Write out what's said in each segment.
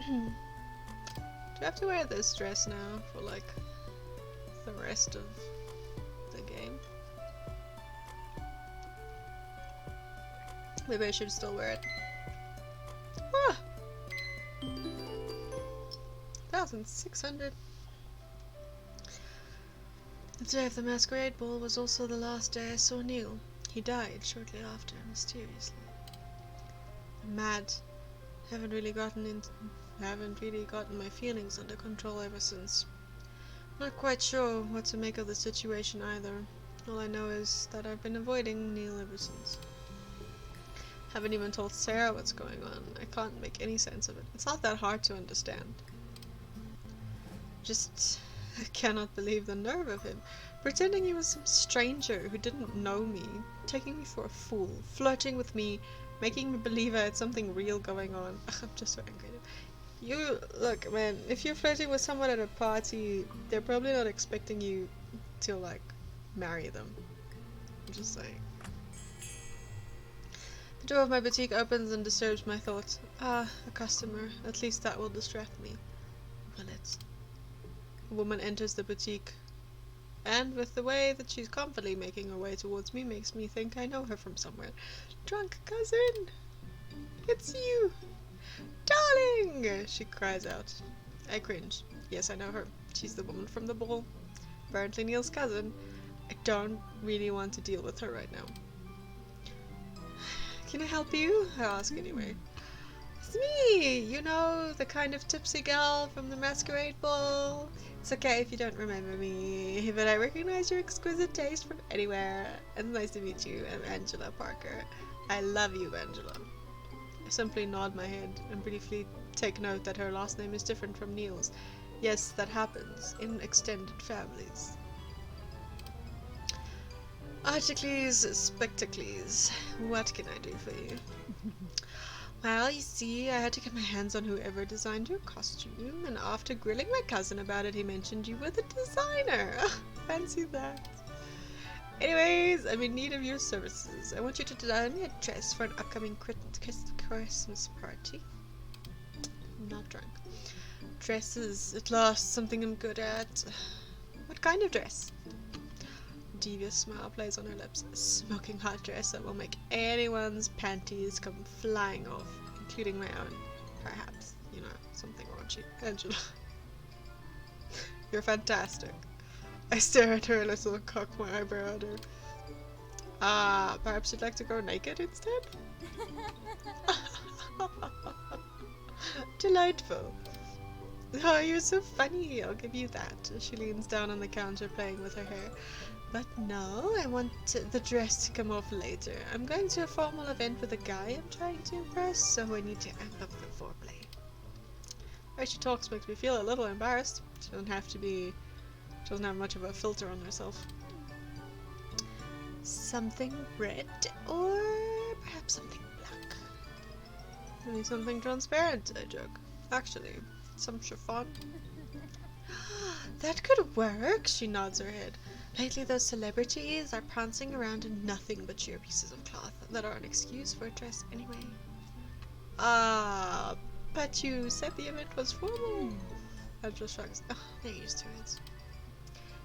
Do I have to wear this dress now for like the rest of the game? Maybe I should still wear it. Ah! 1,600. The day of the masquerade ball was also the last day I saw Neil. He died shortly after, mysteriously. I'm mad. Haven't really gotten my feelings under control ever since. Not quite sure what to make of the situation either. All I know is that I've been avoiding Neil ever since. Haven't even told Sarah what's going on. I can't make any sense of it. It's not that hard to understand. Just I cannot believe the nerve of him. Pretending he was some stranger who didn't know me, taking me for a fool, flirting with me, making me believe I had something real going on. Ugh, I'm just so angry. You, look man, if you're flirting with someone at a party, they're probably not expecting you to like marry them. I'm just saying. The door of my boutique opens and disturbs my thoughts. Ah, a customer. At least that will distract me. Will it? A woman enters the boutique, and with the way that she's confidently making her way towards me makes me think I know her from somewhere. Drunk cousin! It's you! Darling! She cries out. I cringe. Yes, I know her. She's the woman from the ball. Apparently Neil's cousin. I don't really want to deal with her right now. Can I help you? I ask anyway. It's me! You know, the kind of tipsy gal from the masquerade ball. It's okay if you don't remember me, but I recognize your exquisite taste from anywhere. It's nice to meet you. I'm Angela Parker. I love you, Angela. I simply nod my head and briefly take note that her last name is different from Neil's. Yes, that happens in extended families. Articles, spectacles. What can I do for you? Well, you see, I had to get my hands on whoever designed your costume, and after grilling my cousin about it, he mentioned you were the designer. Fancy that. Anyways, I'm in need of your services. I want you to design me a dress for an upcoming Christmas party. I'm not drunk. Dresses, at last, something I'm good at. What kind of dress? A devious smile plays on her lips. A smoking hot dress that will make anyone's panties come flying off, including my own. Perhaps, you know, something raunchy. Angela. You're fantastic. I stare at her a little, cock my eyebrow at her. Perhaps you'd like to go naked instead? Delightful. Oh, you're so funny, I'll give you that. She leans down on the counter playing with her hair. But no, I want the dress to come off later. I'm going to a formal event with a guy I'm trying to impress, so I need to amp up the foreplay. The way she talks makes me feel a little embarrassed. She doesn't have much of a filter on herself. Something red, or perhaps something black. Maybe something transparent, I joke. Actually, some chiffon. That could work, she nods her head. Lately those celebrities are prancing around in nothing but sheer pieces of cloth that are an excuse for a dress anyway. But you said the event was formal. Angela shrugs. Oh, they're used to it.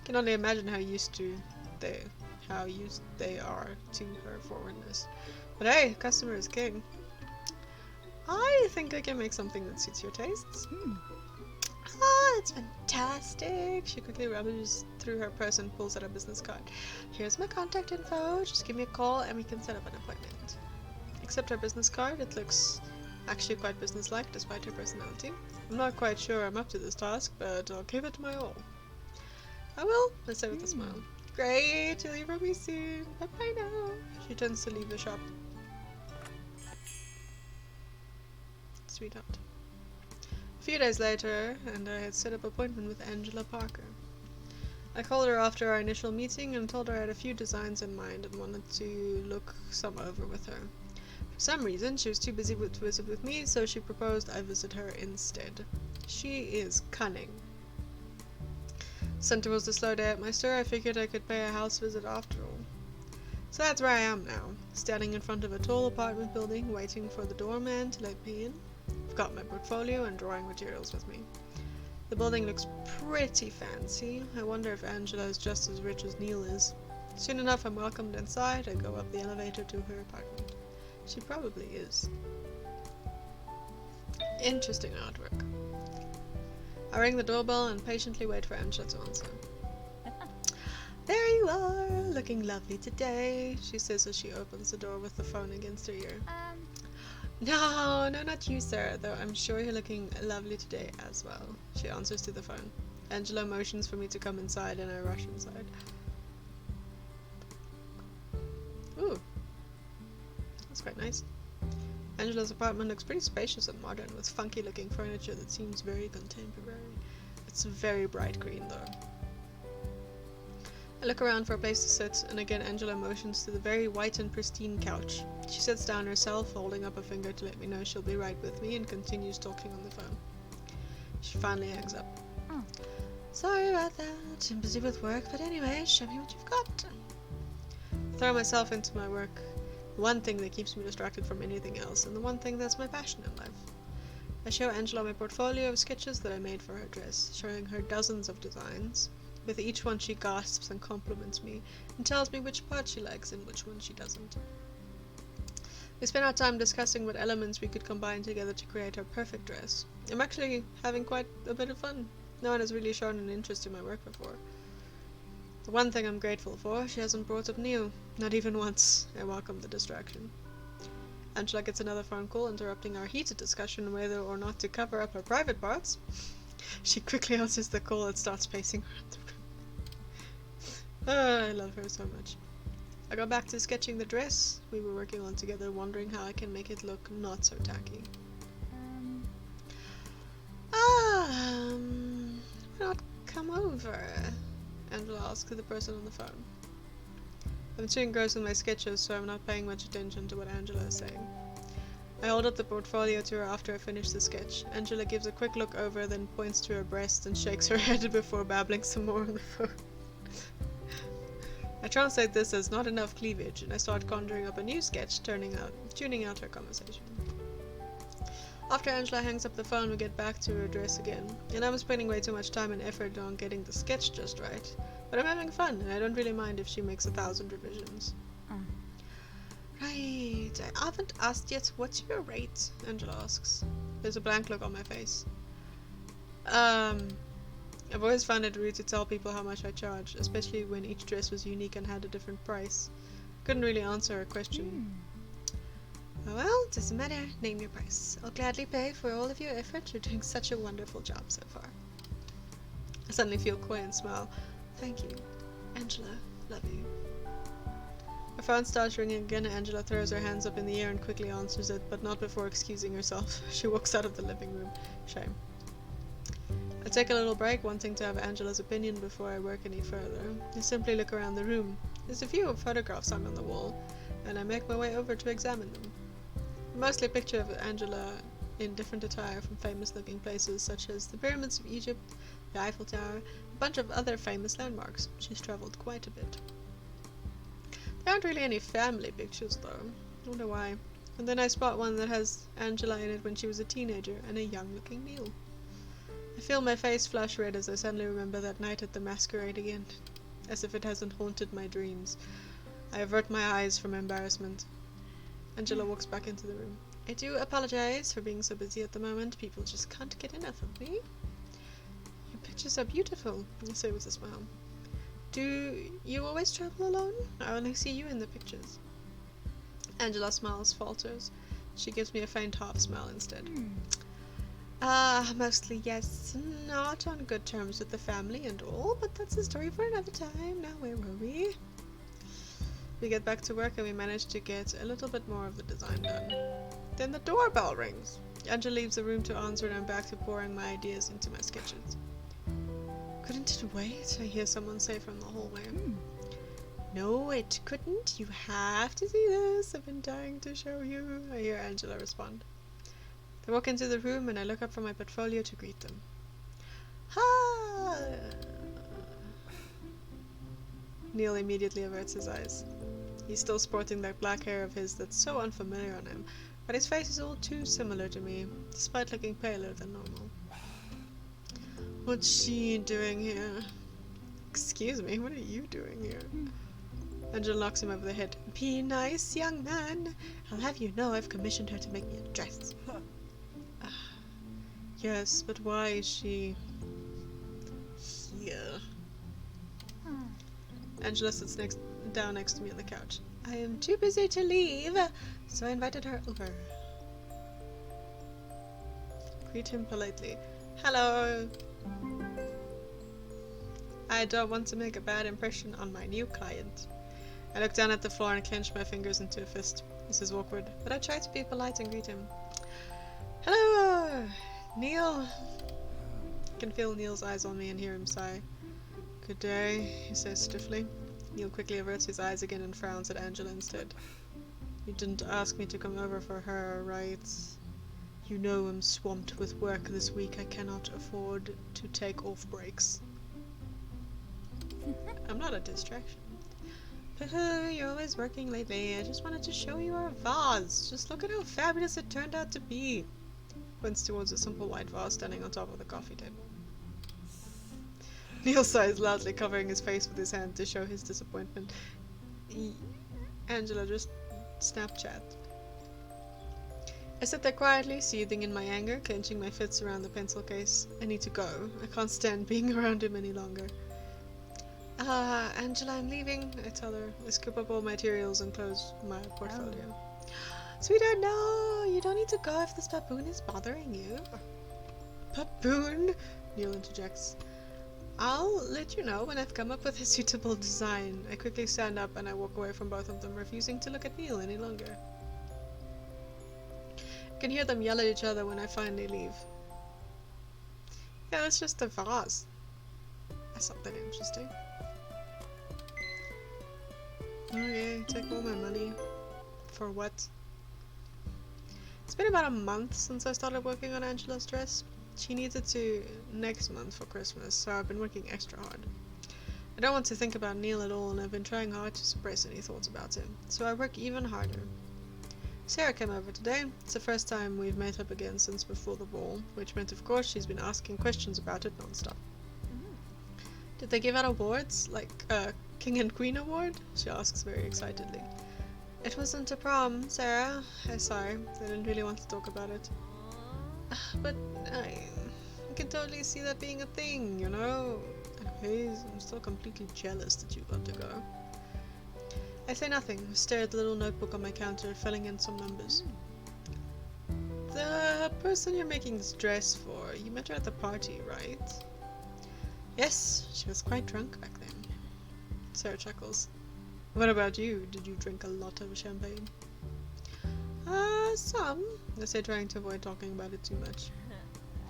Can only imagine how used they are to her forwardness. But hey, customer is king. I think I can make something that suits your tastes. That's fantastic. She quickly rummages through her purse and pulls out a business card. Here's my contact info. Just give me a call and we can set up an appointment. Except her business card, it looks actually quite businesslike despite her personality. I'm not quite sure I'm up to this task, but I'll give it my all. I will, I say with a smile. Great, you'll hear from me soon. Bye-bye now. She turns to leave the shop. Sweetheart. A few days later, and I had set up an appointment with Angela Parker. I called her after our initial meeting and told her I had a few designs in mind and wanted to look some over with her. For some reason, she was too busy to visit with me, so she proposed I visit her instead. She is cunning. Since it was a slow day at my store, I figured I could pay a house visit after all. So that's where I am now, standing in front of a tall apartment building, waiting for the doorman to let me in. I've got my portfolio and drawing materials with me. The building looks pretty fancy. I wonder if Angela is just as rich as Neil is. Soon enough, I'm welcomed inside. I go up the elevator to her apartment. She probably is. Interesting artwork. I ring the doorbell and patiently wait for Angela to answer. There you are, looking lovely today, she says as she opens the door with the phone against her ear. No, not you, sir, though I'm sure you're looking lovely today as well, she answers to the phone. Angela motions for me to come inside and I rush inside. Ooh, that's quite nice. Angela's apartment looks pretty spacious and modern, with funky looking furniture that seems very contemporary. It's very bright green though. I look around for a place to sit, and again Angela motions to the very white and pristine couch. She sits down herself, holding up a finger to let me know she'll be right with me, and continues talking on the phone. She finally hangs up. Oh. Sorry about that, I'm busy with work, but anyway, show me what you've got. I throw myself into my work, the one thing that keeps me distracted from anything else, and the one thing that's my passion in life. I show Angela my portfolio of sketches that I made for her dress, showing her dozens of designs. With each one she gasps and compliments me, and tells me which part she likes and which one she doesn't. We spend our time discussing what elements we could combine together to create our perfect dress. I'm actually having quite a bit of fun. No one has really shown an interest in my work before. The one thing I'm grateful for, she hasn't brought up Neil. Not even once. I welcome the distraction. Angela gets another phone call interrupting our heated discussion whether or not to cover up her private parts. She quickly answers the call and starts pacing around the room. I love her so much. I go back to sketching the dress we were working on together, wondering how I can make it look not so tacky. Why not come over? Angela asks the person on the phone. I'm too engrossed in my sketches, so I'm not paying much attention to what Angela is saying. I hold up the portfolio to her after I finish the sketch. Angela gives a quick look over, then points to her breast and shakes her head before babbling some more on the phone. I translate this as not enough cleavage, and I start conjuring up a new sketch, tuning out her conversation. After Angela hangs up the phone, we get back to her dress again, and I'm spending way too much time and effort on getting the sketch just right. But I'm having fun, and I don't really mind if she makes 1,000 revisions. Right, I haven't asked yet, what's your rate? Angela asks. There's a blank look on my face. I've always found it rude to tell people how much I charge, especially when each dress was unique and had a different price. Couldn't really answer her question. Well, doesn't matter. Name your price. I'll gladly pay for all of your effort. You're doing such a wonderful job so far. I suddenly feel coy and smile. Thank you. Angela, love you. Her phone starts ringing again and Angela throws her hands up in the air and quickly answers it, but not before excusing herself. She walks out of the living room. Shame. I take a little break, wanting to have Angela's opinion before I work any further. I simply look around the room. There's a few photographs hung on the wall, and I make my way over to examine them. Mostly a picture of Angela in different attire from famous looking places such as the pyramids of Egypt, the Eiffel Tower, a bunch of other famous landmarks. She's travelled quite a bit. There aren't really any family pictures though. I wonder why. And then I spot one that has Angela in it when she was a teenager and a young looking Neil. I feel my face flush red as I suddenly remember that night at the masquerade again, as if it hasn't haunted my dreams. I avert my eyes from embarrassment. Angela walks back into the room. I do apologize for being so busy at the moment. People just can't get enough of me. Your pictures are beautiful, I say with a smile. Do you always travel alone? I only see you in the pictures. Angela smiles, falters. She gives me a faint half smile instead. Mostly yes. Not on good terms with the family and all, but that's a story for another time. Now where were we? We get back to work and we manage to get a little bit more of the design done. Then the doorbell rings. Angela leaves the room to answer and I'm back to pouring my ideas into my sketches. Couldn't it wait? I hear someone say from the hallway. No, it couldn't. You have to see this. I've been dying to show you. I hear Angela respond. They walk into the room and I look up from my portfolio to greet them. Ha! Neil immediately averts his eyes. He's still sporting that black hair of his that's so unfamiliar on him, but his face is all too similar to me, despite looking paler than normal. What's she doing here? Excuse me, what are you doing here? Angela knocks him over the head. Be nice, young man. I'll have you know I've commissioned her to make me a dress. Yes, but why is she here? Angela sits down next to me on the couch. I am too busy to leave, so I invited her over. Greet him politely. Hello. I don't want to make a bad impression on my new client. I look down at the floor and clench my fingers into a fist. This is awkward, but I try to be polite and greet him. Hello, Neil. I can feel Neil's eyes on me and hear him sigh. Good day, he says stiffly. Neil quickly averts his eyes again and frowns at Angela instead. You didn't ask me to come over for her, right? You know I'm swamped with work this week. I cannot afford to take off breaks. I'm not a distraction. You're always working lately. I just wanted to show you our vase. Just look at how fabulous it turned out to be. Points towards a simple white vase standing on top of the coffee table. Neil sighs loudly, covering his face with his hand to show his disappointment. Angela just Snapchat. I sit there quietly, seething in my anger, clenching my fists around the pencil case. I need to go. I can't stand being around him any longer. Angela, I'm leaving, I tell her. I scoop up all materials and close my portfolio. Sweetheart, no! You don't need to go if this baboon is bothering you. Baboon? Neil interjects. I'll let you know when I've come up with a suitable design. I quickly stand up and I walk away from both of them, refusing to look at Neil any longer. I can hear them yell at each other when I finally leave. Yeah, that's just a vase. That's not that interesting. Okay, take all my money. For what? It's been about a month since I started working on Angela's dress. She needs it to next month for Christmas, so I've been working extra hard. I don't want to think about Neil at all, and I've been trying hard to suppress any thoughts about him, so I work even harder. Sarah came over today. It's the first time we've met up again since before the ball, which meant of course she's been asking questions about it non-stop. Did they give out awards, like a King and Queen award? She asks very excitedly. It wasn't a prom, Sarah. I sigh. I didn't really want to talk about it. But I can totally see that being a thing, you know? Anyways, I'm still completely jealous that you got to go. I say nothing, stare at the little notebook on my counter, filling in some numbers. The person you're making this dress for, you met her at the party, right? Yes, she was quite drunk back then. Sarah chuckles. What about you? Did you drink a lot of champagne? Some. I say, trying to avoid talking about it too much.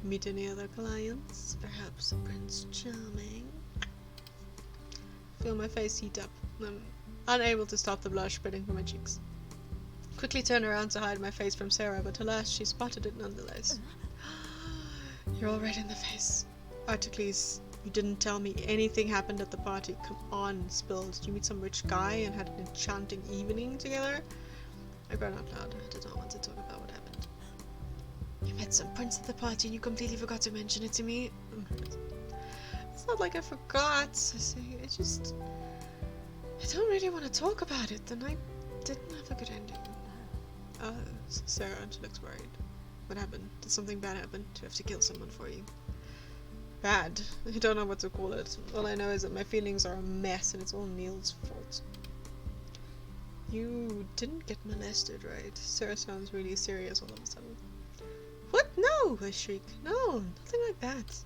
Meet any other clients? Perhaps Prince Charming? Feel my face heat up. I'm unable to stop the blush spreading from my cheeks. Quickly turn around to hide my face from Sarah, but alas, she spotted it nonetheless. You're all red in the face. Articles, you didn't tell me anything happened at the party. Come on, spilled. Did you meet some rich guy and had an enchanting evening together? I groaned out loud. I did not want to talk about what happened. You met some prince at the party and you completely forgot to mention it to me. It's not like I forgot. I say, I don't really want to talk about it, and I didn't have a good ending. Sarah, she looks worried. What happened? Did something bad happen? Do I have to kill someone for you? Bad? I don't know what to call it. All I know is that my feelings are a mess and it's all Neil's fault. You didn't get molested, right? Sarah sounds really serious all of a sudden. What? No! I shriek. No, nothing like that.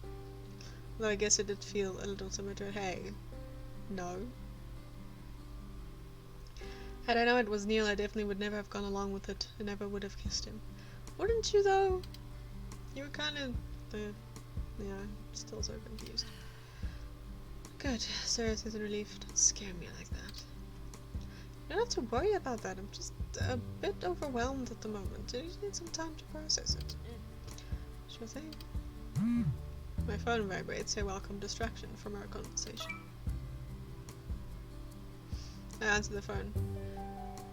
Though I guess it did feel a little similar to hey. No. Had I known it was Neil, I definitely would never have gone along with it. I never would have kissed him. Wouldn't you, though? You were kind of... yeah, I'm still so confused. Good. Sarah says in relief. Don't scare me like that. You don't have to worry about that. I'm just a bit overwhelmed at the moment. I just need some time to process it. Sure thing. My phone vibrates, a welcome distraction from our conversation. I answer the phone.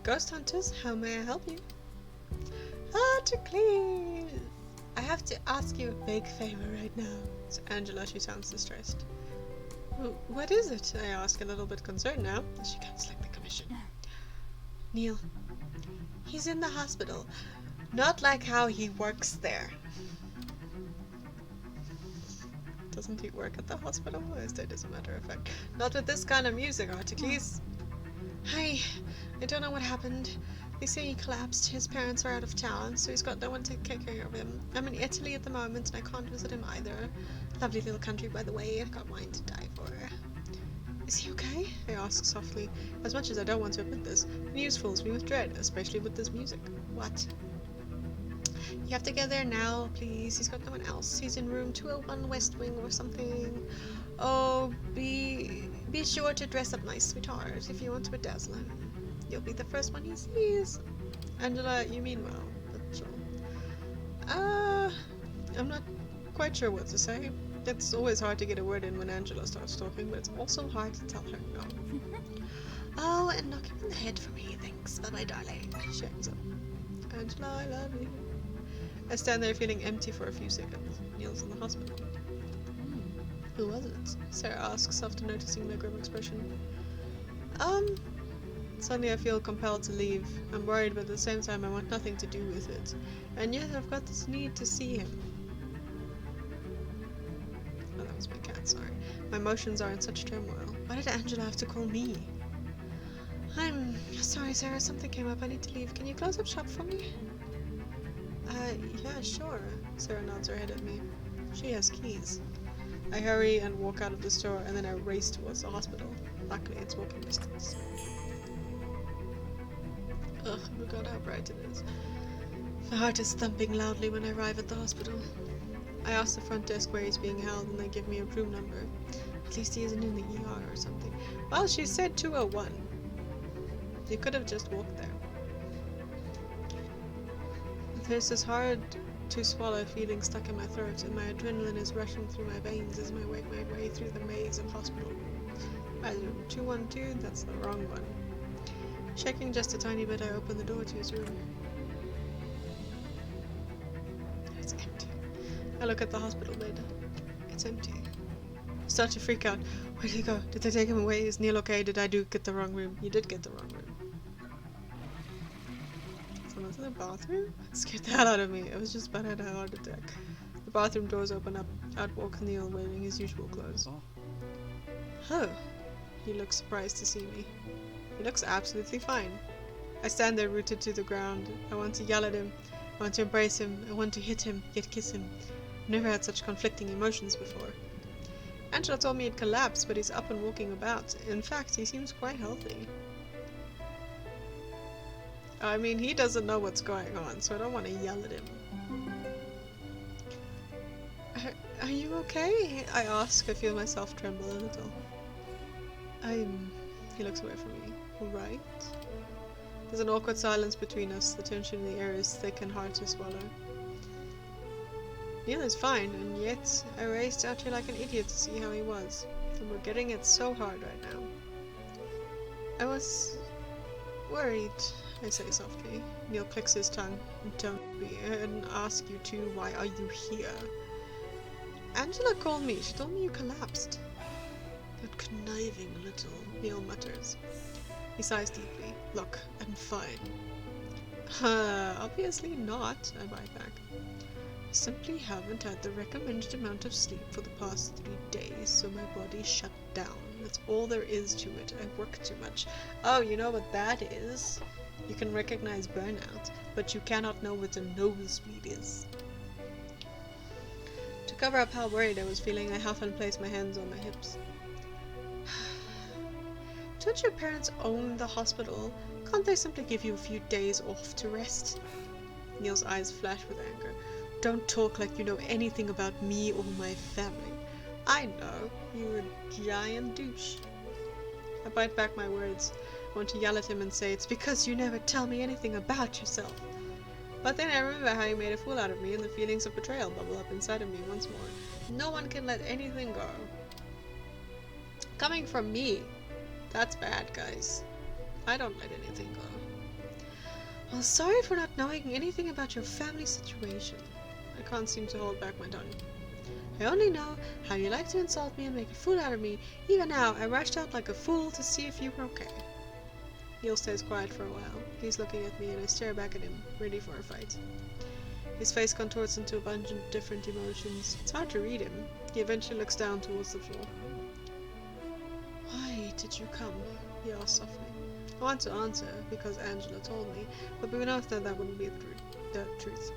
Ghost hunters, how may I help you? Articles! I have to ask you a big favor right now. So Angela, she sounds distressed. What is it? I ask, a little bit concerned now. She can't select the commission. Neil, he's in the hospital. Not like how he works there. Doesn't he work at the hospital? I said as a matter of fact. Not with this kind of music, Articles. I don't know what happened. They say he collapsed. His parents are out of town, so he's got no one to take care of him. I'm in Italy at the moment, and I can't visit him either. Lovely little country, by the way. I've got wine to die for. Is he okay? I ask softly. As much as I don't want to admit this, the news fills me with dread, especially with this music. What? You have to get there now, please. He's got no one else. He's in room 201 West Wing or something. Oh, be sure to dress up nice, sweetheart, if you want to bedazzle him. You'll be the first one he sees. Angela, you mean well, but sure. I'm not quite sure what to say. It's always hard to get a word in when Angela starts talking, but it's also hard to tell her no. Oh, and knock him in the head for me, thanks. Bye-bye, darling. She hangs up. Angela, I love you. I stand there feeling empty for a few seconds. Neil's in the hospital. Who was it? Sarah asks after noticing my grim expression. Suddenly I feel compelled to leave. I'm worried, but at the same time I want nothing to do with it. And yet I've got this need to see him. Oh, that was my cat, sorry. My emotions are in such turmoil. Why did Angela have to call me? I'm sorry, Sarah, something came up. I need to leave. Can you close up shop for me? Yeah, sure. Sarah nods her head at me. She has keys. I hurry and walk out of the store, and then I race towards the hospital. Luckily, it's walking distance. Ugh, I forgot how bright it is. My heart is thumping loudly when I arrive at the hospital. I ask the front desk where he's being held, and they give me a room number. At least he isn't in the ER or something. Well, she said 201. You could have just walked there. There's this hard to swallow feeling stuck in my throat, and my adrenaline is rushing through my veins as I make my way through the maze of hospital rooms. Room 212, that's the wrong one. Shaking just a tiny bit, I open the door to his room. It's empty. I look at the hospital bed. It's empty. I start to freak out. Where did he go? Did they take him away? Is Neil okay? Did I get the wrong room? You did get the wrong room. Someone's in the bathroom? It scared the hell out of me. I was just about to have a heart attack. The bathroom doors open up. Out walks Neil wearing his usual clothes. Oh. He looks surprised to see me. He looks absolutely fine. I stand there rooted to the ground. I want to yell at him. I want to embrace him. I want to hit him, yet kiss him. I've never had such conflicting emotions before. Angela told me he'd collapsed, but he's up and walking about. In fact, he seems quite healthy. I mean, he doesn't know what's going on, so I don't want to yell at him. Are you okay? I ask. I feel myself tremble a little. He looks away from me. Alright. There's an awkward silence between us. The tension in the air is thick and hard to swallow. Neil is fine, and yet I raced out here like an idiot to see how he was. And we're getting it so hard right now. I was worried, I say softly. Neil clicks his tongue. Don't be. I didn't ask you to. Why are you here? Angela called me. She told me you collapsed. That conniving little, Neil mutters. He sighs deeply. Look, I'm fine. Obviously not, I bite back. I simply haven't had the recommended amount of sleep for the past 3 days, so my body shut down. That's all there is to it. I work too much. Oh, you know what that is? You can recognize burnout, but you cannot know what a nosebleed is. To cover up how worried I was feeling, I huff and place my hands on my hips. Don't your parents own the hospital? Can't they simply give you a few days off to rest? Neil's eyes flash with anger. Don't talk like you know anything about me or my family. I know. You're a giant douche. I bite back my words. I want to yell at him and say, it's because you never tell me anything about yourself. But then I remember how you made a fool out of me, and the feelings of betrayal bubble up inside of me once more. No one can let anything go. Coming from me. That's bad, guys. I don't let anything go. Well, sorry for not knowing anything about your family situation. I can't seem to hold back my tongue. I only know how you like to insult me and make a fool out of me. Even now, I rushed out like a fool to see if you were okay. Neil stays quiet for a while. He's looking at me and I stare back at him, ready for a fight. His face contorts into a bunch of different emotions. It's hard to read him. He eventually looks down towards the floor. Why did you come? He asks softly. I want to answer, because Angela told me, but we both know that wouldn't be the truth.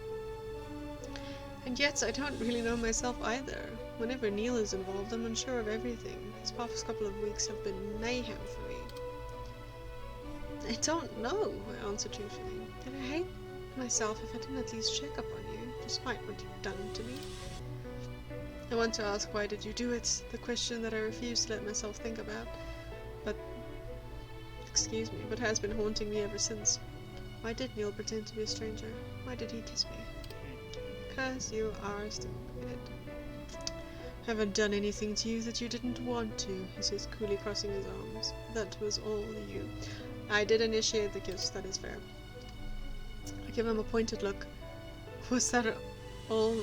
And yet, I don't really know myself either. Whenever Neil is involved, I'm unsure of everything. His past couple of weeks have been mayhem for me. I don't know, I answer truthfully. And I hate myself if I didn't at least check up on you, despite what you've done to me. I want to ask, why did you do it? The question that I refuse to let myself think about. But has been haunting me ever since. Why did Neil pretend to be a stranger? Why did he kiss me? Because you are stupid. I haven't done anything to you that you didn't want to, he says, coolly crossing his arms. That was all you. I did initiate the kiss, that is fair. I give him a pointed look. Was that all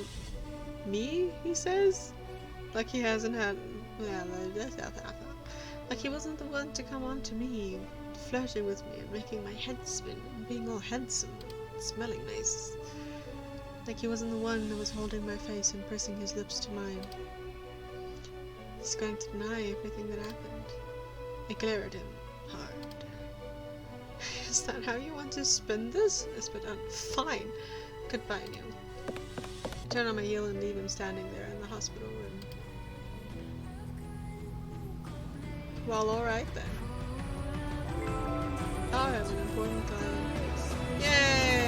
me, he says? Like he hasn't had... Like he wasn't the one to come on to me, flirting with me and making my head spin, and being all handsome, and smelling nice. Like he wasn't the one that was holding my face and pressing his lips to mine. He's going to deny everything that happened. I glare at him hard. Is that how you want to spin this? I spit out. Fine. Goodbye, Neil. I turn on my heel and leave him standing there in the hospital room. Well, alright then. I'll have an important client. Yay!